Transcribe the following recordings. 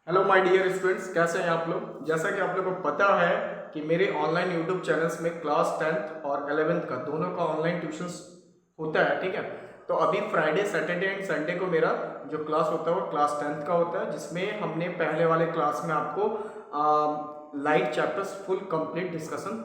Hello my dear students, कैसे हैं आप लोग। जैसा कि आप लोगों को पता है कि मेरे ऑनलाइन यूट्यूब चैनल्स में क्लास 10th और 11th का दोनों का ऑनलाइन ट्यूशंस होता है, ठीक है। तो अभी फ्राइडे, सैटरडे एंड संडे को मेरा जो क्लास होता है वो क्लास 10th का होता है, जिसमें हमने पहले वाले क्लास में आपको light chapters full complete discussion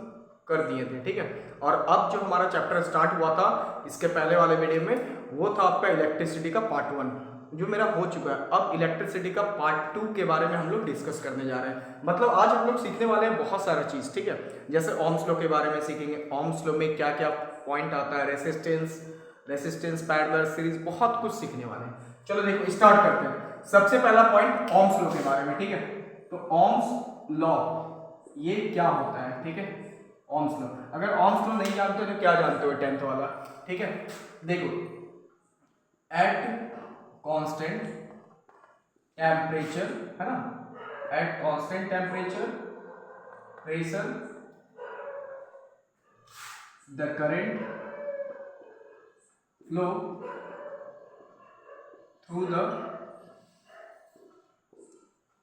कर दिए थे, ठीक है। और अब जो हमारा चैप्टर स्टार्ट हुआ था इसके पहले वाले वीडियो में, वो था आपका इलेक्ट्रिसिटी का पार्ट 1 जो मेरा हो चुका है। अब इलेक्ट्रिसिटी का पार्ट 2 के बारे में हम लोग डिस्कस करने जा रहे हैं। मतलब आज हम लोग सीखने वाले हैं बहुत सारा चीज़, ठीक है। जैसे ओम्स लॉ के बारे में सीखेंगे, ओम्स लॉ में क्या क्या पॉइंट आता है, रेसिस्टेंस पैरेलल सीरीज, बहुत कुछ सीखने वाले हैं। चलो देखो स्टार्ट करते हैं। सबसे पहला पॉइंट ओम्स लॉ के बारे में, ठीक है। तो ओम्स लॉ ये क्या होता है, ठीक है। ओम्स लॉ, अगर ओम्स लॉ नहीं जानते तो क्या जानते हो 10th वाला, ठीक है। देखो, एट कांस्टेंट टेम्परेचर, है ना, at constant temperature pressure the current flow through the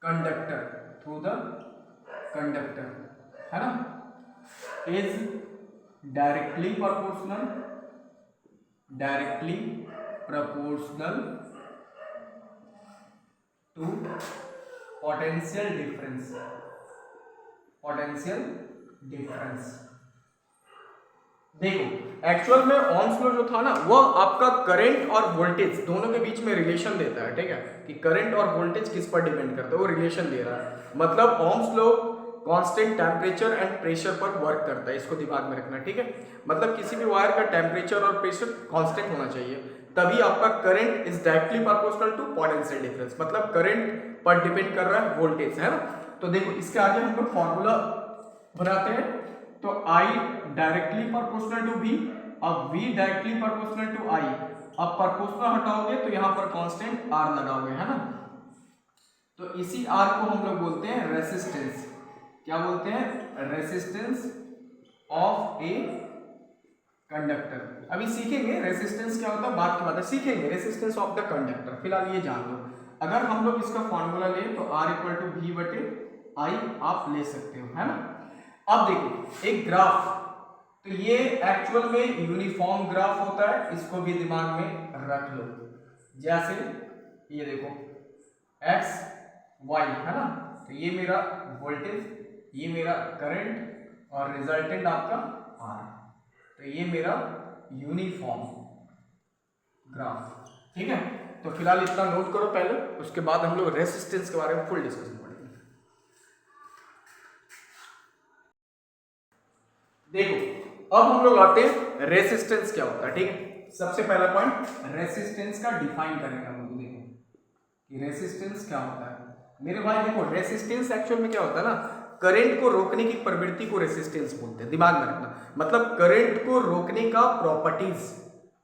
conductor, है ना, is directly proportional to potential difference. देखो, एक्चुअल में ओम्स लॉ जो था ना, वो आपका करंट और वोल्टेज दोनों के बीच में रिलेशन देता है, ठीक है, कि करंट और वोल्टेज किस पर डिपेंड करता है, वो रिलेशन दे रहा है। मतलब Ohm's law constant temperature and pressure पर वर्क करता है, इसको दिमाग में रखना, ठीक है। मतलब किसी भी वायर का टेम्परेचर और प्रेशर कांस्टेंट होना चाहिए, तभी आपका current is directly proportional to potential difference. मतलब करंट पर डिपेंड कर रहा है वोल्टेज, है ना। तो देखो, इसके आगे हम लोग फॉर्मूला बनाते हैं। तो I directly proportional to V, अब V directly proportional to I। अब प्रोपोर्शनल हटाओगे तो यहां पर कांस्टेंट R लगाओगे, है ना। तो इसी R को हम लोग बोलते हैं रेसिस्टेंस। क्या बोलते हैं? Resistance of a conductor. अभी सीखेंगे रेसिस्टेंस क्या होता है, बात की बात है, सीखेंगे रेसिस्टेंस ऑफ द कंडक्टर। फिलहाल ये जान लो, अगर हम लोग इसका फॉर्मूला लें तो R इक्वल टू V बटे I आप ले सकते हो, है ना। अब देखो एक ग्राफ, तो ये एक्चुअल में यूनिफॉर्म ग्राफ होता है, इसको भी दिमाग में रख लो। जैसे ये देखो x y, है ना, तो ये मेरा वोल्टेज, ये मेरा करंट और रिजल्टेंट आपका r, तो ये मेरा यूनिफॉर्म ग्राफ, ठीक है। तो फिलहाल इतना नोट करो पहले, उसके बाद हम लोग रेसिस्टेंस के बारे में फुल डिस्कशन करेंगे। देखो, अब हम लोग आते हैं रेसिस्टेंस क्या होता है, ठीक है। सबसे पहला पॉइंट रेसिस्टेंस का डिफाइन करने का। मुझे देखो कि रेसिस्टेंस क्या होता है मेरे भाई। देखो, रेसिस्टेंस एक्चुअल में क्या होता है ना, करंट को रोकने की प्रवृत्ति को रेसिस्टेंस बोलते हैं, दिमाग में रखना। मतलब करंट को रोकने का properties,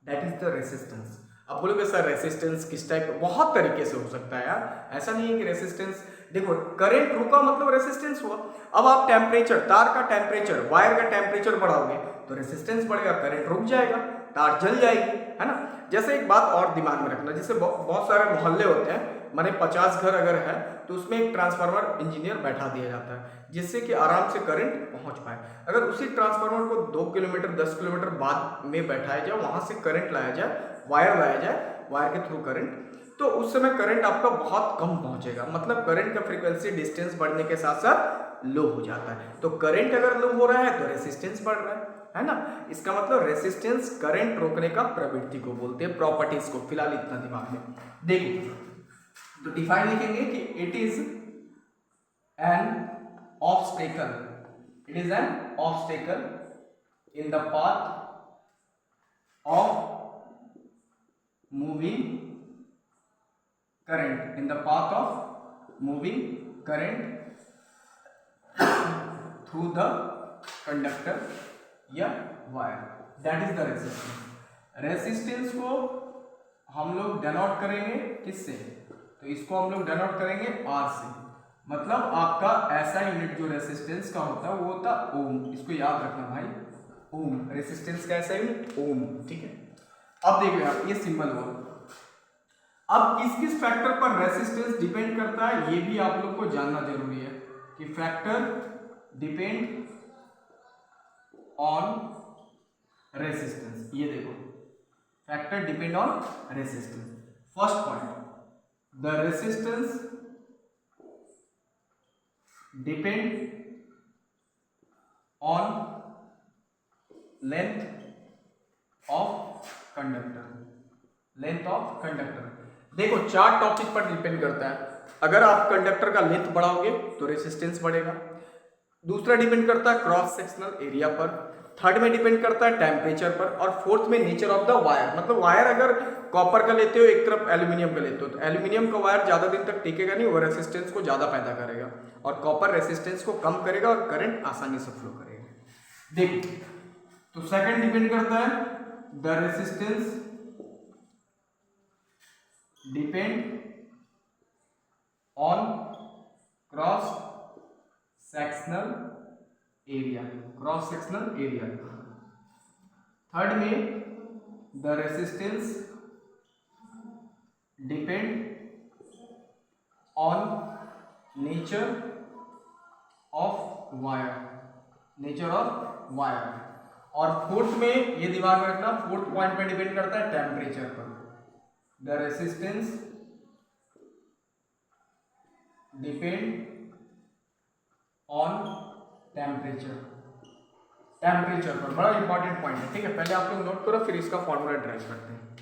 that is the resistance. अब बोलोगे सर रेसिस्टेंस किस टाइप, बहुत तरीके से हो सकता है यार, ऐसा नहीं है कि रेसिस्टेंस। देखो, करंट रुका मतलब रेसिस्टेंस हुआ। अब आप टेम्परेचर, तार का टेम्परेचर, वायर का टेम्परेचर बढ़ाओगे तो रेसिस्टेंस बढ़ेगा, करंट रुक जाएगा, तार जल जाएगी, है ना। जैसे एक बात और दिमाग में रखना, जैसे बहुत सारे मोहल्ले होते हैं, माने 50 घर अगर है तो उसमें एक ट्रांसफार्मर इंजीनियर बैठा दिया जाता है, जिससे कि आराम से करंट पहुंच पाए। अगर उसी ट्रांसफार्मर को 2 किलोमीटर 10 किलोमीटर बाद में बैठाया जाए, वहां से करंट लाया जाए, वायर लाया जाए, वायर के थ्रू करंट, तो उस समय करंट आपका बहुत कम पहुंचेगा। मतलब करंट का फ्रीक्वेंसी डिस्टेंस बढ़ने के साथ साथ लो हो जाता है। तो करंट अगर लो हो रहा है तो रेसिस्टेंस बढ़ रहा है ना। इसका मतलब रेसिस्टेंस करंट रोकने का प्रवृत्ति को बोलते हैं, प्रॉपर्टीज को। फिलहाल इतना दिमाग में देखो, तो डिफाइन लिखेंगे कि it is an obstacle, it is an obstacle in the path of moving current, in the path of moving current through the conductor या wire, that is the resistance। Resistance को हम लोग डेनोट करेंगे किससे, तो इसको हम लोग डेनोट करेंगे R से। मतलब आपका ऐसा यूनिट जो रेसिस्टेंस का होता है वो होता ओम, इसको याद रखना भाई, ओम। रेसिस्टेंस का ऐसा यूनिट ओम, ठीक है। अब देखो यार, ये सिंबल हुआ, अब किस किस फैक्टर पर रेसिस्टेंस डिपेंड करता है ये भी आप लोग को जानना जरूरी है कि फैक्टर डिपेंड ऑन रेसिस्टेंस। ये देखो factor depend on resistance. First point, the resistance depend on length of conductor. Length of conductor देखो चार टॉपिक पर डिपेंड करता है। अगर आप कंडक्टर का लेंथ बढ़ाओगे तो रेसिस्टेंस बढ़ेगा। दूसरा डिपेंड करता है क्रॉस सेक्शनल एरिया पर। थर्ड में डिपेंड करता है टेम्परेचर पर। और फोर्थ में नेचर ऑफ द वायर, मतलब वायर अगर कॉपर का लेते हो, एक तरफ एल्यूमिनियम का लेते हो, तो एल्यूमिनियम का वायर ज्यादा दिन तक टिकेगा नहीं, वो रेसिस्टेंस को ज्यादा पैदा करेगा, और कॉपर रेसिस्टेंस को कम करेगा और करंट आसानी से फ्लो करेगा। देखो तो सेकंड डिपेंड करता है the resistance depend on cross sectional area. Cross sectional area. Third में the resistance depend on nature of wire. Nature of wire. और फोर्थ में ये दिमाग में रखना, फोर्थ पॉइंट में डिपेंड करता है टेम्परेचर पर। The resistance depend on temperature. Temperature पर बड़ा इंपॉर्टेंट पॉइंट है, ठीक है। पहले आप लोग नोट करो, फिर इसका फॉर्मूला ड्राइव करते हैं।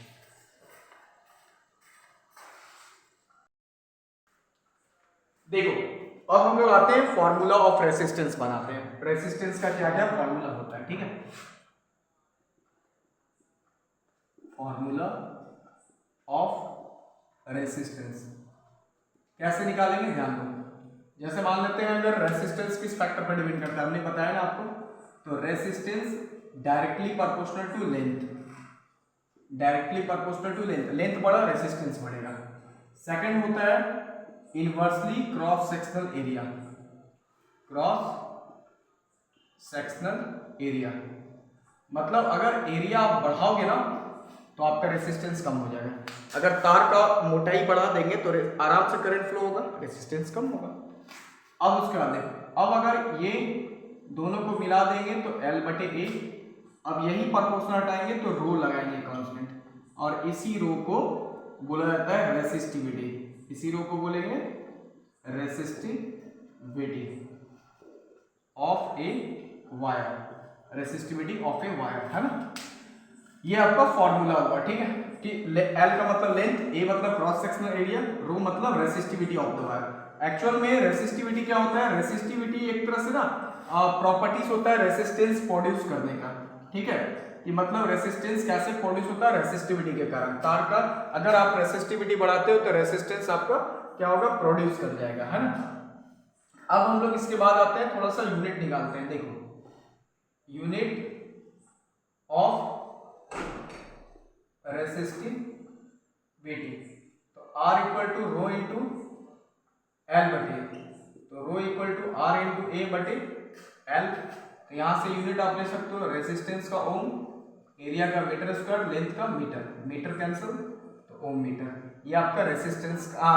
देखो अब हम लोग आते हैं फॉर्मूला ऑफ रेसिस्टेंस बनाते हैं। रेसिस्टेंस का क्या क्या फॉर्मूला होता है, ठीक है। फॉर्मूला ऑफ रेसिस्टेंस कैसे निकालेंगे, ध्यान दो। जैसे मान लेते हैं अगर रेसिस्टेंस किस फैक्टर पर डिपेंड करता है, हमने बताया ना आपको, तो resistance directly proportional to length. Directly proportional to length, length बढ़ा रेसिस्टेंस बढ़ेगा। सेकंड होता है inversely cross sectional area. Cross sectional area मतलब अगर एरिया आप बढ़ाओगे ना तो आपका रेसिस्टेंस कम हो जाएगा। अगर तार का मोटाई बढ़ा देंगे तो आराम से करंट फ्लो होगा, रेसिस्टेंस कम होगा। अब उसके बाद अब अगर ये दोनों को मिला देंगे तो L/A। अब यही प्रोपोर्शनल हटाएंगे तो रो लगाएंगे कांस्टेंट, और इसी रो को बोला जाता है रेसिस्टिविटी। इसी रो को बोलेंगे resistivity of a wire. Resistivity of a wire, है ना। ये आपका फॉर्मूला होगा, ठीक है, कि L का मतलब लेंथ, A मतलब क्रॉस सेक्शनल एरिया, रो मतलब resistivity of the wire. Actual में रेसिस्टिविटी क्या होता है, रेसिस्टिविटी एक तरह से ना प्रॉपर्टीज होता है रेसिस्टेंस प्रोड्यूस करने का, ठीक है। कि मतलब रेसिस्टेंस कैसे प्रोड्यूस होता है, रेसिस्टिविटी के कारण। तार का अगर आप रेसिस्टिविटी बढ़ाते हो तो रेसिस्टेंस आपका क्या होगा, प्रोड्यूस कर जाएगा, है ना। अब हम लोग इसके बाद आते हैं, थोड़ा सा यूनिट निकालते हैं। देखो यूनिट ऑफ रेसिस्टिविटी, तो R equal to rho into L/A, तो रो equal to R into A बटे L। तो यहां से यूनिट आप ले सकते हो, रेसिस्टेंस का ओम, एरिया का मीटर स्क्वायर, लेंथ का मीटर, मीटर कैंसिल तो ओम मीटर। ये आपका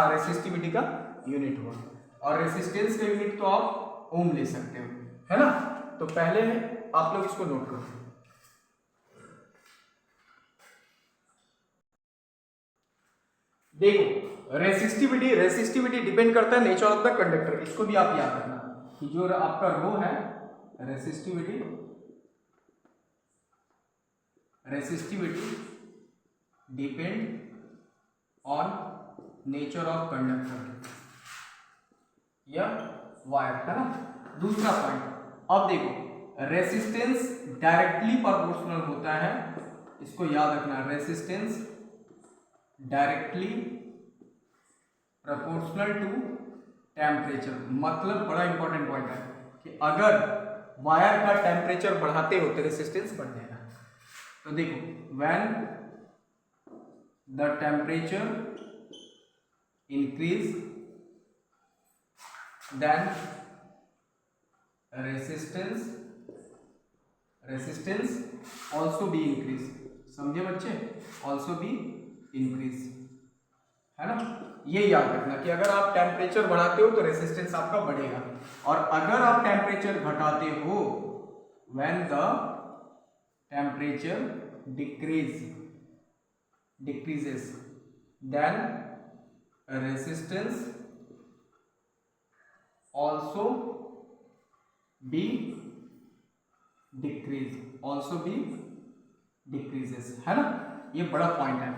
रेसिस्टिविटी का यूनिट हुआ। और रेसिस्टेंस का यूनिट तो आप ओम ले सकते हो, है ना। तो पहले आप लोग इसको नोट करो। देखो रेसिस्टिविटी डिपेंड करता है नेचर ऑफ द कंडक्टर। इसको भी आप याद रखना कि जो आपका रो है resistivity depend on nature of conductor या वायर, है ना। दूसरा पॉइंट, अब देखो रेसिस्टेंस डायरेक्टली प्रोपोर्शनल होता है, इसको याद रखना। Resistance directly proportional to temperature, मतलब बड़ा इंपॉर्टेंट पॉइंट है कि अगर वायर का टेम्परेचर बढ़ाते हो तो रेसिस्टेंस बढ़ जाएगा। तो देखो when the temperature increase then resistance also be increase. समझे बच्चे, ऑल्सो बी इंक्रीज। है ना। ये याद रखना कि अगर आप टेम्परेचर बढ़ाते हो तो रेसिस्टेंस आपका बढ़ेगा, और अगर आप टेम्परेचर घटाते हो, when the temperature decreases then resistance also be decreases, है ना। ये बड़ा पॉइंट है।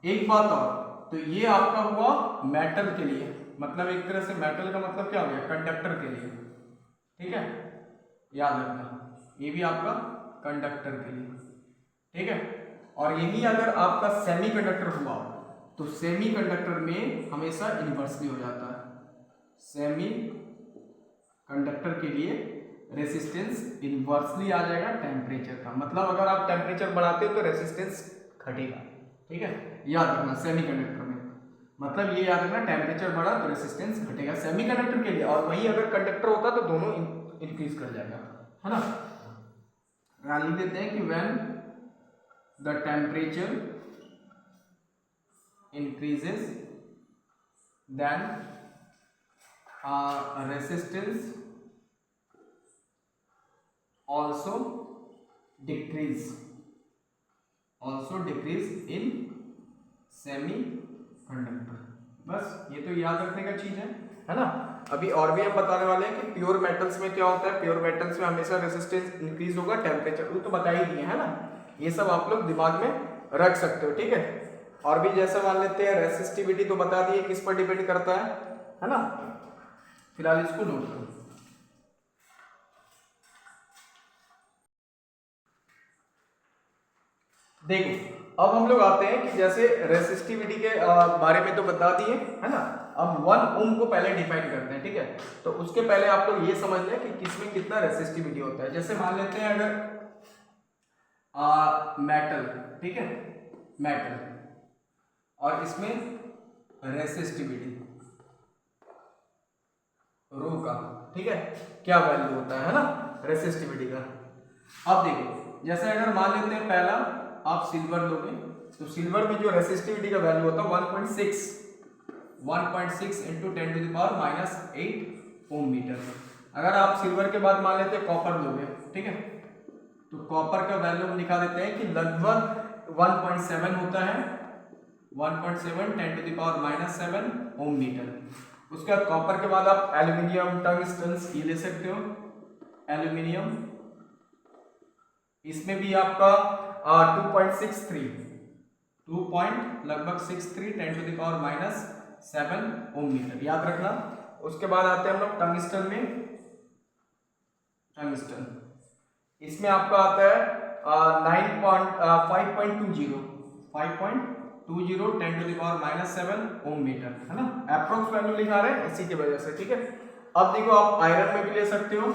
एक बात और, तो ये आपका हुआ मेटल के लिए, मतलब एक तरह से मेटल का मतलब क्या हो गया, कंडक्टर के लिए, ठीक है, याद रखना ये भी आपका कंडक्टर के लिए, ठीक है। और यही अगर आपका सेमीकंडक्टर हुआ तो सेमीकंडक्टर में हमेशा इन्वर्सली हो जाता है। सेमी कंडक्टर के लिए रेसिस्टेंस इन्वर्सली आ जाएगा टेम्परेचर का, मतलब अगर आप टेम्परेचर बढ़ाते हो तो रेसिस्टेंस घटेगा, ठीक है, याद रखना। सेमीकंडक्टर में मतलब ये याद रखना, टेम्परेचर बढ़ा तो रेसिस्टेंस घटेगा सेमीकंडक्टर के लिए, और वही अगर कंडक्टर होता तो दोनों इंक्रीज कर जाएगा, है ना। लिख देते हैं कि when the temperature increases then resistance also decrease in semiconductor। बस ये तो याद रखने का चीज है ना। अभी और भी हम बताने वाले हैं कि प्योर मेटल्स में क्या होता है। प्योर मेटल्स में हमेशा रेसिस्टेंस इंक्रीज होगा, टेम्परेचर वो तो बता ही दिए, है ना। ये सब आप लोग दिमाग में रख सकते हो, ठीक है। और भी जैसे मान लेते हैं रेसिस्टिविटी तो बता दिए किस पर डिपेंड करता है ना। फिलहाल इसको नोट करो। देखो अब हम लोग आते हैं कि जैसे रेसिस्टिविटी के बारे में तो बता दिए, है ना। अब 1 ओम को पहले डिफाइन करते हैं, ठीक है। तो उसके पहले आप लोग ये समझ लें कि किसमें कितना रेसिस्टिविटी होता है। जैसे मान लेते हैं अगर मेटल, ठीक है, मेटल, और इसमें रेसिस्टिविटी रो का, ठीक है, क्या वैल्यू होता है ना रेसिस्टिविटी का। अब देखो जैसे अगर मान लेते हैं पहला आप सिल्वर लोगे, तो सिल्वर में जो रेसिस्टिविटी का वैल्यू होता है 1.6 इंटू 10⁻⁻8 ओम मीटर। अगर आप सिल्वर के बाद मान लेते हैं कॉपर लोगे, ठीक है, तो कॉपर का वैल्यू हम दिखा देते हैं कि लगभग 1.7 होता है, 1.7 10⁻⁷ ओम मीटर। उसके बाद कॉपर के बाद आप एल्यूमिनियम, टंगस्टन ये ले सकते हो। एल्यूमिनियम इसमें भी आपका 2.63 लगभग 63 10⁻⁷ ओम मीटर, याद रखना। उसके बाद आते हैं हम लोग टंगस्टन में। टंगस्टन इसमें आपका आता है 5.20 10⁻⁷ ओम मीटर, है ना। अप्रोक्स वैल्यू लिखा रहे हैं इसी की वजह से, ठीक है। अब देखो आप आयरन में भी ले सकते हो।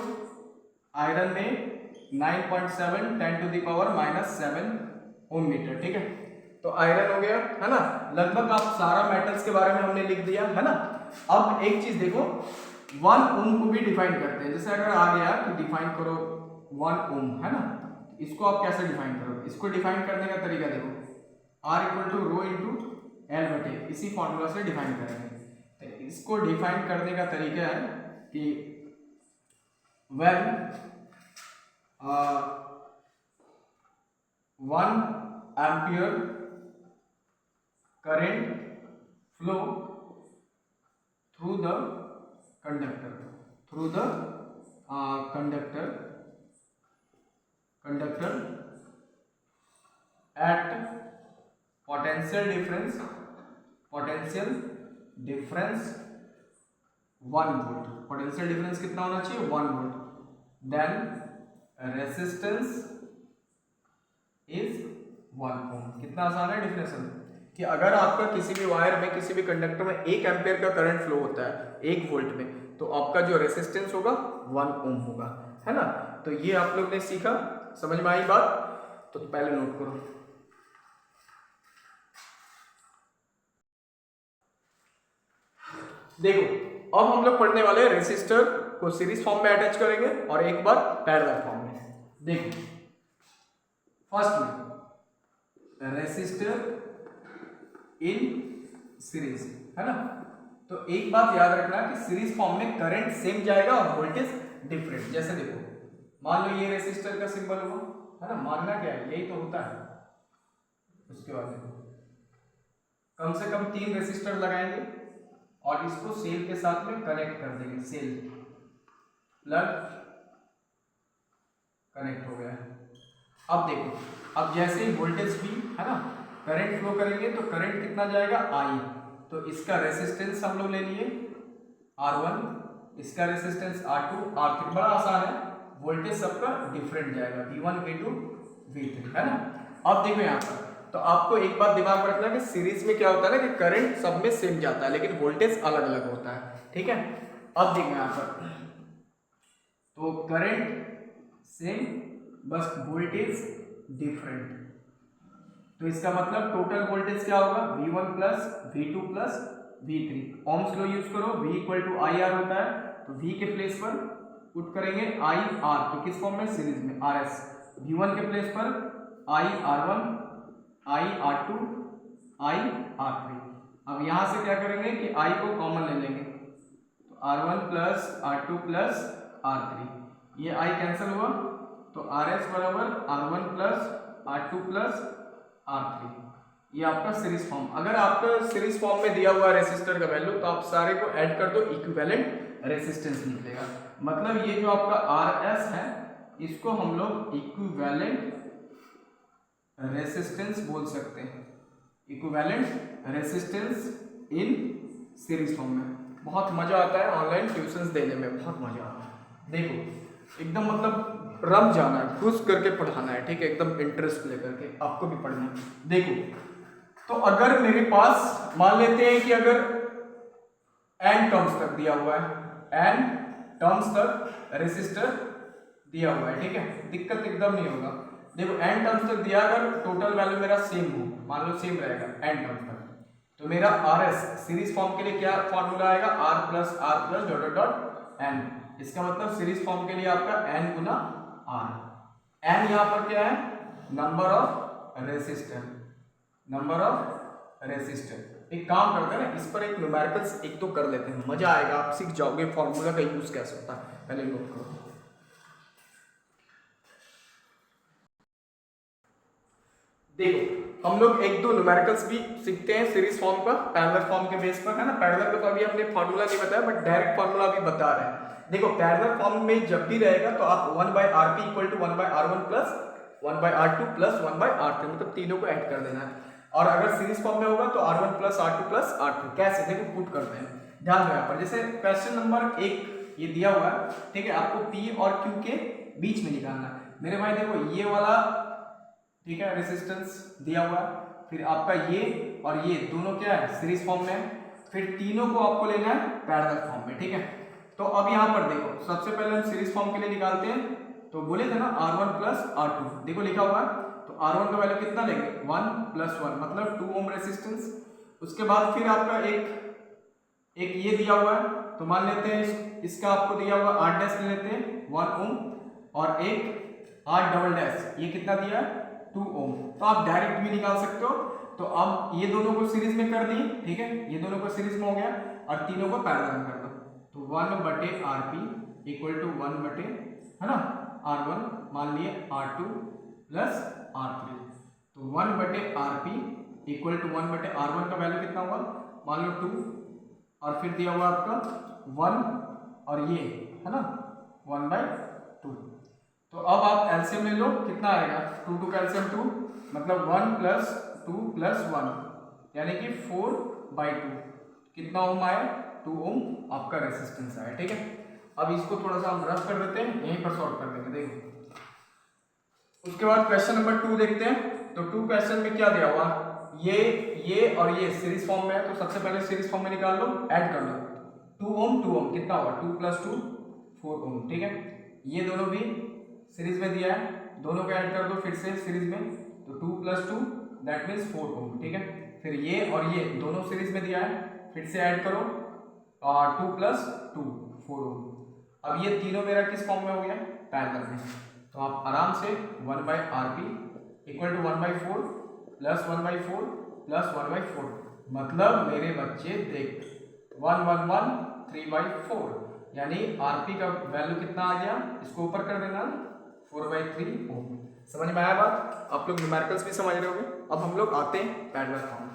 आयरन में 9.7 10⁻⁷ ओम मीटर, ठीक है। तो आयरन हो गया, है ना। लगभग आप सारा मेटल्स के बारे में हमने लिख दिया, है ना। अब एक चीज देखो 1 ओम को भी डिफाइन करते हैं। जैसे अगर आ गया कि डिफाइन करो 1 ओम, है ना, इसको आप कैसे डिफाइन करोगे। इसको डिफाइन करने का तरीका देखो, R = रो इंटू एल बटे, इसी फॉर्मूला से डिफाइन करेंगे। तो इसको डिफाइन करने का तरीका है कि when 1 ampere current flow through the conductor at potential difference 1 volt. Potential difference कितना होना चाहिए, 1 वोल्ट। देन रेसिस्टेंस इज 1 ओम। कितना आसान है डिफिनेशन, कि अगर आपका किसी भी वायर में, किसी भी कंडक्टर में 1 एम्पियर का करंट फ्लो होता है 1 वोल्ट में, तो आपका जो रेसिस्टेंस होगा 1 ओम होगा, है ना। तो ये आप लोग ने सीखा, समझ में आई बात, तो पहले नोट करो। देखो अब हम लोग पढ़ने वाले हैं रेसिस्टर को सीरीज फॉर्म में अटैच करेंगे और एक बार पैरेलल फॉर्म में। देखो फर्स्ट में रेसिस्टर इन सीरीज, है ना। तो एक बात याद रखना कि सीरीज फॉर्म में करंट सेम जाएगा और वोल्टेज डिफरेंट। जैसे देखो, मान लो ये रेसिस्टर का सिंबल हुआ, है ना, मानना क्या है, यही तो होता है। उसके बाद देखो, कम से कम 3 रेसिस्टर लगाएंगे और इसको सेल के साथ में कनेक्ट कर देंगे। सेल प्लग कनेक्ट हो गया है। अब देखो, अब जैसे ही वोल्टेज भी, है ना, करंट फ्लो करेंगे तो करंट कितना जाएगा, आई। तो इसका रेसिस्टेंस हम लोग ले लिए R1, इसका रेसिस्टेंस R2, R3। बड़ा आसान है, वोल्टेज सबका डिफरेंट जाएगा, V1 V2 V3, है ना। अब देखो यहाँ पर, तो आपको एक बात दिमाग में रखना कि सीरीज में क्या होता है ना कि करंट सब में सेम जाता है लेकिन वोल्टेज अलग अलग होता है, ठीक है। अब देखो यहाँ पर, तो करंट सेम बस वोल्टेज डिफरेंट। तो इसका मतलब टोटल वोल्टेज क्या होगा, V1 plus V2 plus V3। Ohm's law use करो, V equal to I R होता है, तो V के प्लेस पर पुट करेंगे आई आर, तो किस फॉर्म में, सीरीज में, RS। V1 के प्लेस पर आई R1, आई R2, आई R3। अब यहां से क्या करेंगे कि I को कॉमन ले लेंगे, तो R1 plus R2 plus R3, ये I कैंसिल हुआ, तो RS बराबर R1 plus R2 plus R3। ये आपका सीरीज फॉर्म। अगर आपका सीरीज फॉर्म में दिया हुआ रेसिस्टर का वैल्यू, तो आप सारे को ऐड कर दो, इक्विवेलेंट रेसिस्टेंस निकलेगा। मतलब ये जो आपका RS है, इसको हम लोग इक्विवेलेंट रेसिस्टेंस बोल सकते हैं, equivalent resistance in series form में। बहुत मजा आता है ऑनलाइन ट्यूशंस देने में, बहुत मजा आता है। देखो एकदम मतलब रम जाना है, खुश करके पढ़ाना है, ठीक है, एकदम इंटरेस्ट लेकर के आपको भी पढ़ना है। देखो, तो अगर मेरे पास मान लेते हैं कि अगर n टर्म्स तक दिया हुआ है, n टर्म्स तक रेसिस्टर दिया हुआ है, ठीक है, दिक्कत एकदम नहीं होगा। देखो n टर्म्स तक दिया, अगर टोटल वैल्यू मेरा सेम हो, मान लो सेम रहेगा n टर्म्स तक, तो मेरा RS सीरीज फॉर्म के लिए क्या फॉर्मूला आएगा, R plus dot dot dot n। इसका मतलब सीरीज फॉर्म के लिए आपका n गुना R। n यहाँ पर क्या है, number of resistor, number of resistor. एक काम करते हैं ना, इस पर एक न्यूमेरिकल्स एक तो कर लेते हैं, मजा आएगा, आप सीख जाओगे फॉर्मूला का यूज कैसे होता है। पहले नोट करो। देखो हम लोग एक दो न्यूमेरिकल्स भी सीखते हैं सीरीज फॉर्म का, पैरेलल फॉर्म के बेस पर, है ना। पैरेलल का तो अभी हमने फॉर्मूला नहीं बताया, बट डायरेक्ट फॉर्मूला अभी बता रहे हैं। देखो पैरेलल फॉर्म में जब भी रहेगा तो आप 1/Rp equal to 1/R1 plus 1/R2 plus 1/R3, मतलब तीनों को ऐड कर देना है। और अगर सीरीज फॉर्म में होगा तो R1 plus R2 plus R3। कैसे, देखो पुट करते हैं, ध्यान दो यहाँ पर। जैसे क्वेश्चन नंबर 1 ये दिया हुआ है, ठीक है, आपको P और Q के बीच में निकालना है। मेरे भाई देखो ये वाला, ठीक है, रेसिस्टेंस दिया हुआ है, फिर आपका ये और ये दोनों क्या है, सीरीज फॉर्म में, फिर तीनों को आपको लेना है पैरेलल फॉर्म में, ठीक है। तो अब यहाँ पर देखो, सबसे पहले हम सीरीज फॉर्म के लिए निकालते हैं, तो बोले थे ना R1 प्लस R2, देखो लिखा हुआ है, तो R1 का वैल्यू कितना लेंगे, 1 प्लस 1, मतलब 2 ओम रेसिस्टेंस। उसके बाद फिर आपका एक ये दिया हुआ है, तो मान लेते हैं इसका आपको दिया हुआ 8 डैश ले लेते हैं, 1 ओम, और एक 8 डबल डैश, ये कितना दिया है, 2 ओम। तो आप डायरेक्ट भी निकाल सकते हो। तो अब ये दोनों को सीरीज में कर दिए, ठीक है, ये दोनों को सीरीज में हो गया, और तीनों को पैरेलल में कर दो, तो 1/Rp इक्वल टू 1 है ना R1, मान लिए R2 प्लस R3, तो 1/Rp इक्वल टू 1/R1 का वैल्यू कितना हुआ, मान लो 2, और फिर दिया हुआ आपका 1, और ये है ना 1/2। तो अब आप एलसीएम ले लो, कितना आएगा, 2 का एलसीएम 2, मतलब 1 प्लस 2 प्लस 1, यानी कि 4/2। कितना ओम आया, 2 ओम आपका रेसिस्टेंस आया, ठीक है। अब इसको थोड़ा सा हम रफ कर देते हैं, यहीं पर सॉल्व कर देंगे, देखो। उसके बाद क्वेश्चन नंबर 2 देखते हैं। तो 2 क्वेश्चन में क्या दिया हुआ, ये और ये सीरीज फॉर्म में है, तो सबसे पहले सीरीज फॉर्म में निकाल लो, ऐड कर लो, 2 ओम कितना होगा, 2 प्लस 2 4 ओम, ठीक है। ये दोनों भी सीरीज में दिया है, दोनों को ऐड कर दो फिर से सीरीज में, तो 2 प्लस 2 दैट मीन्स 4 ओम, ठीक है। फिर ये और ये दोनों सीरीज में दिया है, फिर से ऐड करो, 2 प्लस 2 4 ओम। अब ये तीनों मेरा किस फॉर्म में हो गया, पैरेलल में, तो आप आराम से 1/Rp equal to 1/4 plus 1/4 plus 1/4 मतलब मेरे बच्चे देख 111 3/4 यानी आरपी का वैल्यू कितना आ गया, इसको ऊपर कर देना 4/3 ओम। समझ में आया बात? आप लोग न्यूमेरिकल्स भी समझ रहे होंगे। अब हम लोग आते हैं पैरेलल फॉर्म।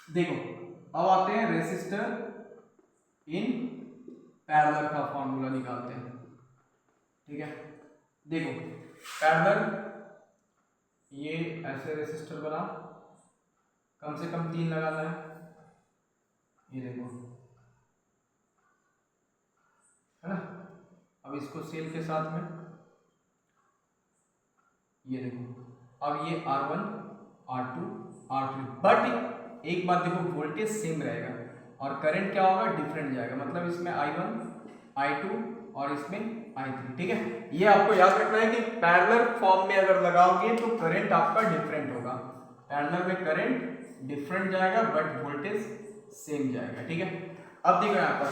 देखो अब आते हैं रेसिस्टर इन पैरेलल का फॉर्मूला निकालते हैं। ठीक है, देखो पैरेलल ये ऐसे रेसिस्टर बना, कम से कम 3 लगाना है, ये देखो है ना। अब इसको सेल के साथ में ये देखो, अब ये R1 R2 R3, बट एक बात देखो वोल्टेज सेम रहेगा और करंट क्या होगा, डिफरेंट जाएगा। मतलब इसमें I1 I2 और इसमें I3। ठीक है, ये आपको याद रखना है कि पैरेलल फॉर्म में अगर लगाओगे तो करंट आपका डिफरेंट होगा। पैरेलल में करंट डिफरेंट जाएगा बट वोल्टेज सेम जाएगा। ठीक है, अब देखो यहाँ पर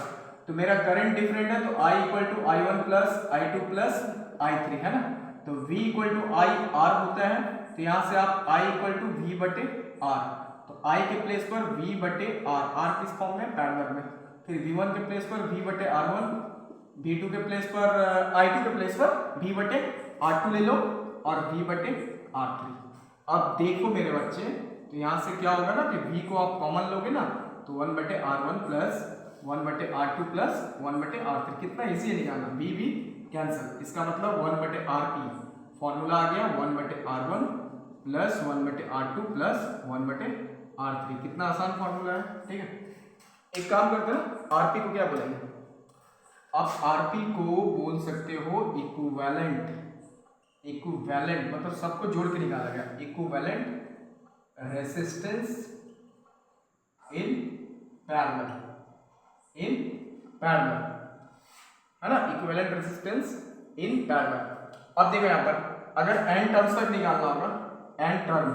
तो मेरा करंट डिफरेंट है तो I = I1 + I2 + I3 है ना। तो V = I R होता है, तो यहाँ से आप I = V/R, तो I के प्लेस पर V/R, R किस फॉर्म में, पैरेलल में। फिर V1 के प्लेस पर V/R1, V2 के प्लेस पर I2 के प्लेस पर V/R2 ले लो और V/R3। अब देखो मेरे बच्चे, तो यहाँ से क्या होगा ना कि V को आप कॉमन लोगे ना तो 1/R1 + 1/R2 + 1/R3, कितना इजी है निकालना, V कैंसिल, इसका मतलब 1/RP फॉर्मूला आ गया 1/R1 + 1/R2 + 1/R3, कितना आसान फॉर्मूला है। ठीक है, एक काम करते हैं, आरपी को क्या बोलेंगे, आप आरपी को बोल सकते हो इक्विवेलेंट। इक्विवेलेंट मतलब सबको जोड़ के निकाला गया, equivalent resistance in parallel, in parallel है ना, इक्विवेलेंट रेसिस्टेंस इन पैरेलल। अब देखो यहाँ पर अगर n टर्म्स तक निकालना होगा, n टर्म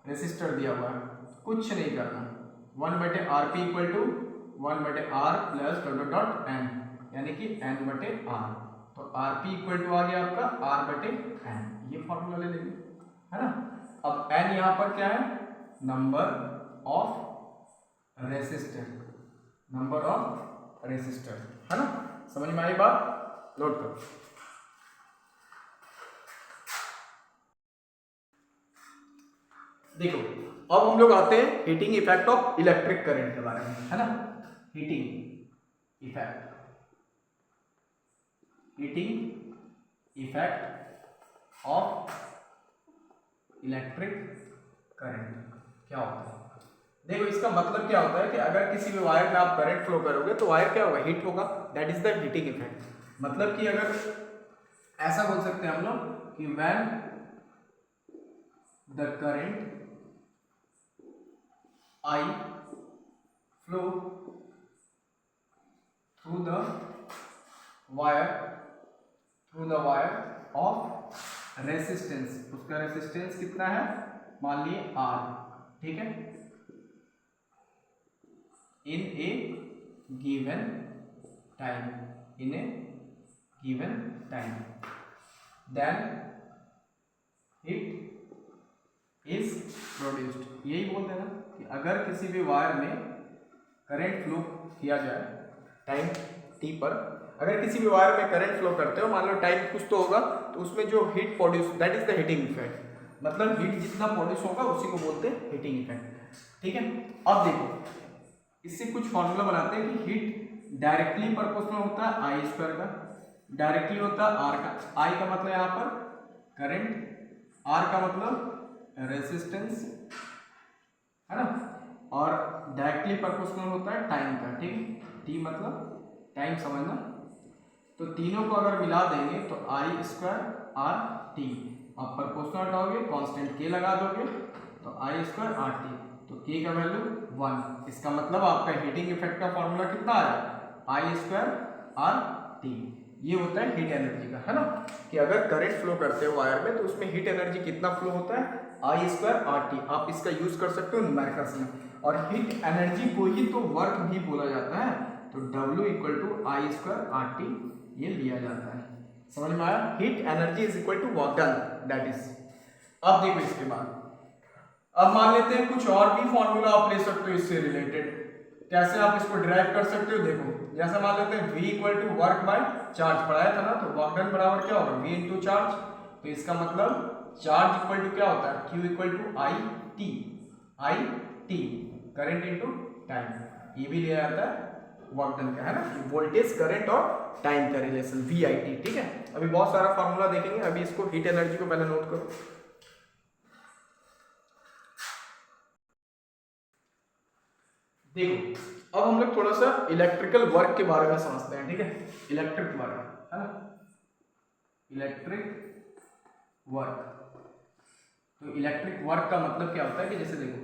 रेसिस्टर दिया हुआ है, कुछ नहीं करना, 1/RP = 1/R + n यानी कि n/R, तो RP = आ गया आपका R/n, ये फॉर्मूला ले लेंगे है ना। अब n यहाँ पर क्या है, number of resistor, number of resistor है ना। समझ में आई बात, नोट करो। देखो अब हम लोग आते हैं heating effect of electric current के बारे में, है ना। Heating effect, heating effect of electric current क्या होता है। देखो इसका मतलब क्या होता है कि अगर किसी भी वायर में आप करंट फ्लो करोगे तो वायर क्या होगा, हीट होगा, that is the heating effect. मतलब कि अगर ऐसा बोल सकते हैं हम लोग कि when the current I flow through the wire of resistance, उसका रेसिस्टेंस कितना है, मान लिए R, ठीक है, in a given time, in a given time, then it is produced। यही बोलते हैं ना कि अगर किसी भी वायर में करंट फ्लो किया जाए टाइम t पर, अगर किसी भी वायर में करंट फ्लो करते हो, मान लो टाइम कुछ तो होगा, तो उसमें जो heat produce, that is the heating effect. मतलब हीट जितना प्रोड्यूस होगा उसी को बोलते हैं हीटिंग इफेक्ट। ठीक है, अब देखो इससे कुछ फॉर्मूला बनाते हैं कि हीट डायरेक्टली प्रोपोर्शनल होता है I² का, डायरेक्टली होता है R का। I का मतलब यहाँ पर करंट, R का मतलब रेसिस्टेंस है ना, और डायरेक्टली प्रोपोर्शनल होता है टाइम का। ठीक है, T मतलब टाइम समझना। तो तीनों को अगर मिला देंगे तो I² RT, आप प्रोपोर्शनल हटाओगे, कांस्टेंट K लगा दोगे तो I² RT, तो K का वैल्यू 1। इसका मतलब आपका हीटिंग इफेक्ट का फॉर्मूला कितना आया, I² RT। ये होता है हीट एनर्जी का, है ना, कि अगर करंट फ्लो करते हो वायर में तो उसमें हीट एनर्जी कितना फ्लो होता है, I² RT। आप इसका यूज कर सकते हो न्यूमेरिकल्स में। और हीट एनर्जी को ही तो वर्क भी बोला जाता है, तो W = I² RT ये लिया जाता है। समझ में आया? Heat energy is equal to work done, that is. अब देखो इसके बाद, अब मान लेते हैं कुछ और भी फॉर्मूला आप ले सकते हो इससे रिलेटेड। कैसे आप इसको डिराइव कर सकते हो? देखो, जैसे मान लेते हैं v equal to work by charge पढ़ाया था ना, तो वर्क डन बराबर क्या होगा? v into charge. तो इसका मतलब चार्ज इक्वल टू क्या होता है? q equal to I T, current into time. ये भी लिया जाता है वर्क डन का, है ना, वोल्टेज करंट और टाइम का रिलेशन वी आई टी। ठीक है, अभी बहुत सारा फॉर्मूला देखेंगे, अभी इसको हीट एनर्जी को पहले नोट करो। देखो, अब हम लोग थोड़ा सा इलेक्ट्रिकल वर्क के बारे में समझते हैं। ठीक है, इलेक्ट्रिक वर्क, है ना, इलेक्ट्रिक वर्क। तो इलेक्ट्रिक वर्क का मतलब क्या होता है कि जैसे देखो,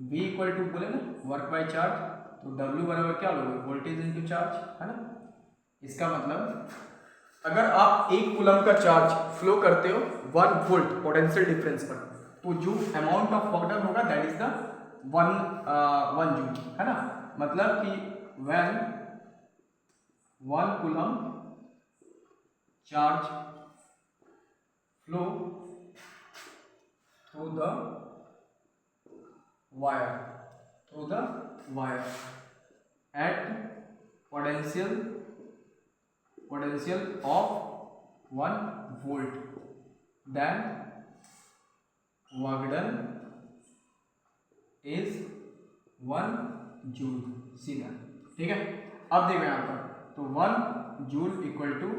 V इक्वल टू बोले ना वर्क बाय चार्ज, तो W बराबर क्या लोगे? वोल्टेज इनटू चार्ज, है ना। इसका मतलब अगर आप 1 कूलम का चार्ज फ्लो करते हो 1 वोल्ट पोटेंशियल डिफरेंस पर, तो जो अमाउंट ऑफ वर्क डन होगा दैट इज द 1 जूल, है ना। मतलब कि when 1 coulomb charge flow through the wire at potential of 1 volt, then work done is 1 joule, सीधा। ठीक है, अब देखो यहाँ पर, तो 1 जूल इक्वल टू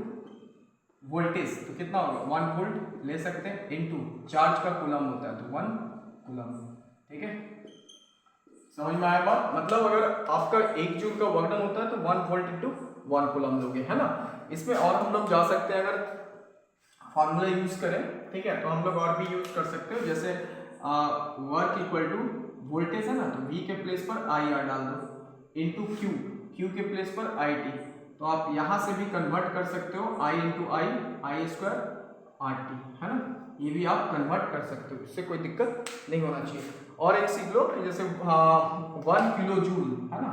वोल्टेज, तो कितना होगा? 1 वोल्ट ले सकते हैं इनटू चार्ज का कूलम होता है, तो 1 कूलम। ठीक है, समझ में आया बात? मतलब अगर आपका 1 जूल का वर्क डन होता है तो 1 वोल्ट इंटू 1 कूलम लोगे, है ना। इसमें और हम लोग जा सकते हैं, अगर फॉर्मूला यूज करें, ठीक है, तो हम लोग और भी यूज कर सकते हो। जैसे वर्क इक्वल टू वोल्टेज है ना, तो V के प्लेस पर आई आर डाल दो इंटू क्यू के प्लेस पर आई टी। तो आप यहां से भी कन्वर्ट कर सकते हो, I into I square R T, है ना। ये भी आप कन्वर्ट कर सकते हो, इससे कोई दिक्कत नहीं होना चाहिए। और एक सीख लो, जैसे 1 किलो जूल, है ना,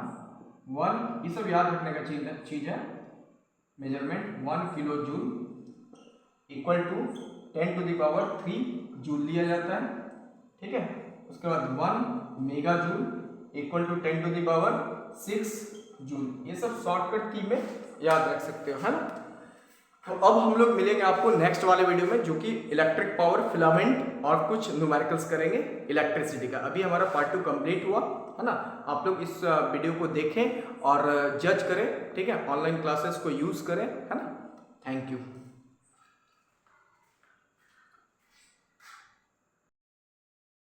1, ये सब याद रखने का चीज है measurement. 1 kilo joule equal to 10 to the power 3 joule लिया जाता है। ठीक है, उसके बाद 1 mega joule equal to 10 to the power 6 joule. ये सब शॉर्टकट की में याद रख सकते हो, है ना। तो अब हम लोग मिलेंगे आपको नेक्स्ट वाले वीडियो में, जो कि इलेक्ट्रिक पावर, फिलामेंट और कुछ न्यूमेरिकल्स करेंगे इलेक्ट्रिसिटी का। अभी हमारा पार्ट 2 कंप्लीट हुआ, है ना। आप लोग इस वीडियो को देखें और जज करें, ठीक है, ऑनलाइन क्लासेस को यूज करें, है ना। Thank you.